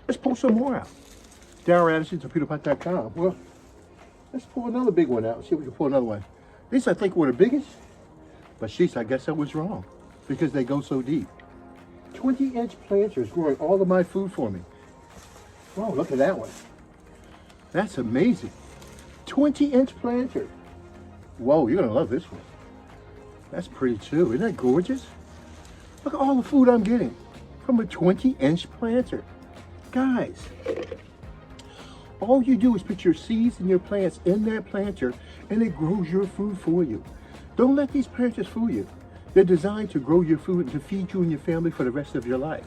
Let's pull some more out. Darren Anderson, Torpedopot.com. Well, let's pull another big one out. See if we can pull another one. These I think were the biggest, but sheesh, I guess I was wrong because they go so deep. 20-inch planters growing all of my food for me. Oh, look at that one. That's amazing. 20-inch planter. Whoa, you're gonna love this one. That's pretty too. Isn't that gorgeous? Look at all the food I'm getting from a 20-inch planter. Guys, all you do is put your seeds and your plants in that planter and it grows your food for you. Don't let these planters fool you. They're designed to grow your food and to feed you and your family for the rest of your life.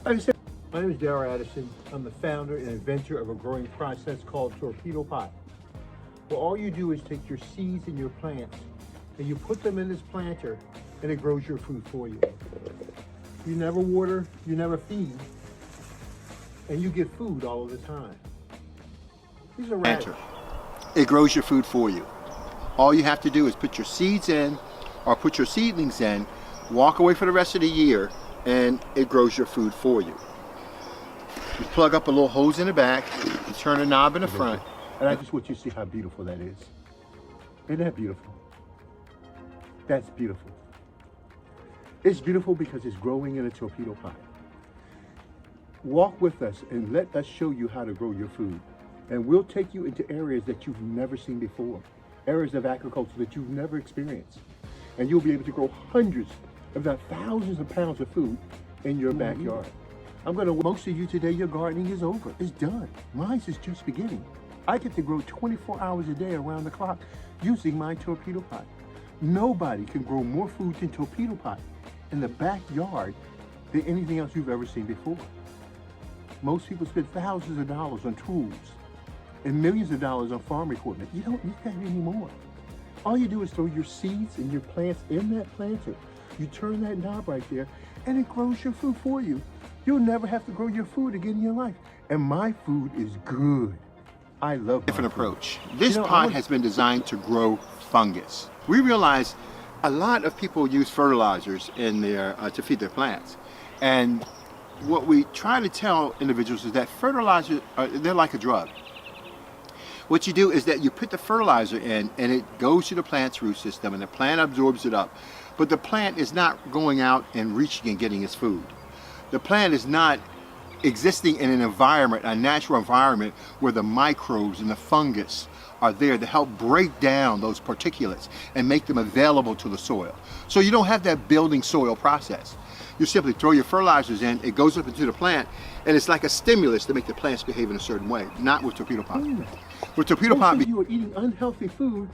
Like I said, my name is Darren Addison. I'm the founder and inventor of a growing process called Torpedopot. Well, all you do is take your seeds and your plants and you put them in this planter and it grows your food for you. You never water, you never feed, and you get food all of the time. These are radish. It grows your food for you. All you have to do is put your seeds in or put your seedlings in, walk away for the rest of the year, and it grows your food for you. You plug up a little hose in the back, you turn a knob in the front, and I just want you to see how beautiful that is. Isn't that beautiful? That's beautiful. It's beautiful because it's growing in a torpedo pot. Walk with us and let us show you how to grow your food. And we'll take you into areas that you've never seen before, areas of agriculture that you've never experienced. And you'll be able to grow hundreds, if not thousands of pounds of food in your backyard. Most of you today, your gardening is over. It's done. Mine is just beginning. I get to grow 24 hours a day around the clock using my torpedo pot. Nobody can grow more food than torpedo pot in the backyard than anything else you've ever seen before. Most people spend thousands of dollars on tools and millions of dollars on farm equipment. You don't need that anymore. All you do is throw your seeds and your plants in that planter. You turn that knob right there and it grows your food for you. You'll never have to grow your food again in your life. And my food is good. I love different approach. This pot has been designed to grow fungus. We realize a lot of people use fertilizers in their to feed their plants. And what we try to tell individuals is that fertilizers, they're like a drug. What you do is that you put the fertilizer in and it goes to the plant's root system and the plant absorbs it up. But the plant is not going out and reaching and getting its food. The plant is not existing in an environment, a natural environment where the microbes and the fungus are there to help break down those particulates and make them available to the soil. So you don't have that building soil process. You simply throw your fertilizers in, it goes up into the plant, and it's like a stimulus to make the plants behave in a certain way, not with torpedo pot. With torpedo pot, you are eating unhealthy food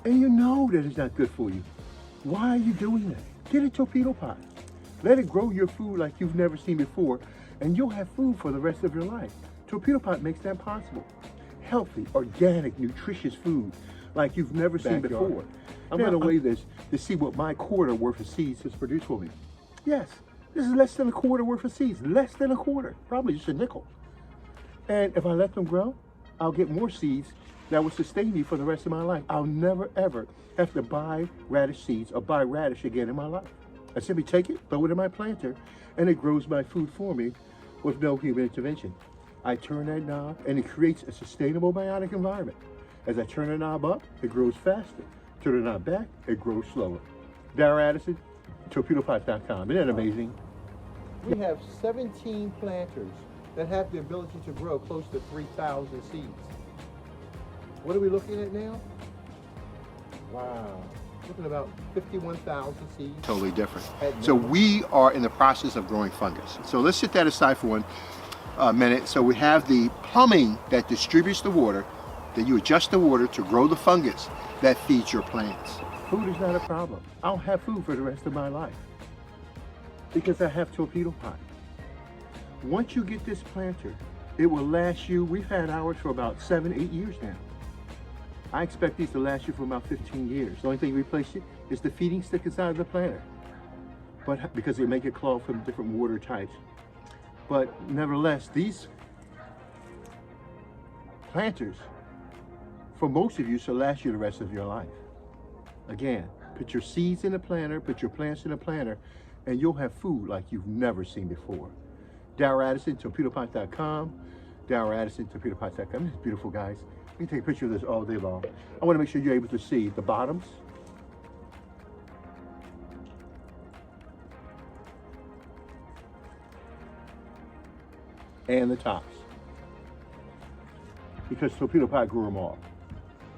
and you know that it's not good for you. Why are you doing that? Get a torpedo pot. Let it grow your food like you've never seen before, and you'll have food for the rest of your life. Torpedo pot makes that possible. Healthy, organic, nutritious food like you've never seen before. I'm going to weigh this to see what my quarter worth of seeds has produced for me. Yes, this is less than a quarter worth of seeds. Less than a quarter, probably just a nickel. And if I let them grow, I'll get more seeds that will sustain me for the rest of my life. I'll never ever have to buy radish seeds or buy radish again in my life. I simply take it, throw it in my planter, and it grows my food for me with no human intervention. I turn that knob and it creates a sustainable biotic environment. As I turn the knob up, it grows faster. Turn the knob back, it grows slower. Darren Addison, Torpedopot.com. Isn't that amazing? We have 17 planters that have the ability to grow close to 3,000 seeds. What are we looking at now? Wow. Looking at about 51,000 seeds. Totally different. So we are in the process of growing fungus. So let's set that aside for one minute. So we have the plumbing that distributes the water, then you adjust the water to grow the fungus that feeds your plants. Food is not a problem. I'll have food for the rest of my life because I have torpedo pot. Once you get this planter, it will last you, we've had ours for about 7-8 years now. I expect these to last you for about 15 years. The only thing you replace it is the feeding stick inside the planter, but because they make it clog from different water types. But nevertheless, these planters, for most of you, should last you the rest of your life. Again, put your seeds in a planter, put your plants in a planter, and you'll have food like you've never seen before. Darryl Addison, Torpedopot.com. Darryl Addison, Torpedopot.com. It's beautiful, guys. We can take a picture of this all day long. I want to make sure you're able to see the bottoms. And the tops. Because Torpedopot grew them all.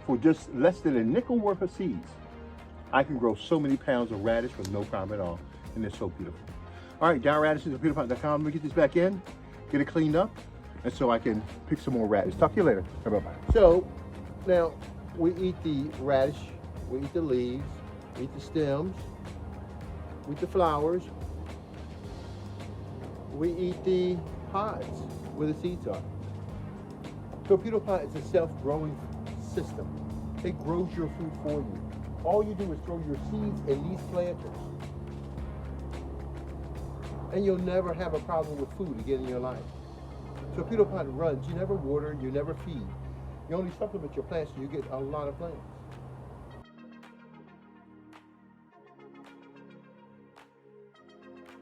For just less than a nickel worth of seeds, I can grow so many pounds of radish with no problem at all. And they're so beautiful. All right, Darryl Addison, Torpedopot.com. Let me get this back in, get it cleaned up, and so I can pick some more radish. Talk to you later. Bye-bye. So, now, we eat the radish, we eat the leaves, we eat the stems, we eat the flowers, we eat the pods where the seeds are. Torpedopot is a self-growing system. It grows your food for you. All you do is throw your seeds in these planters. And you'll never have a problem with food again in your life. Torpedopot runs. You never water, you never feed. You only supplement your plants and you get a lot of plants.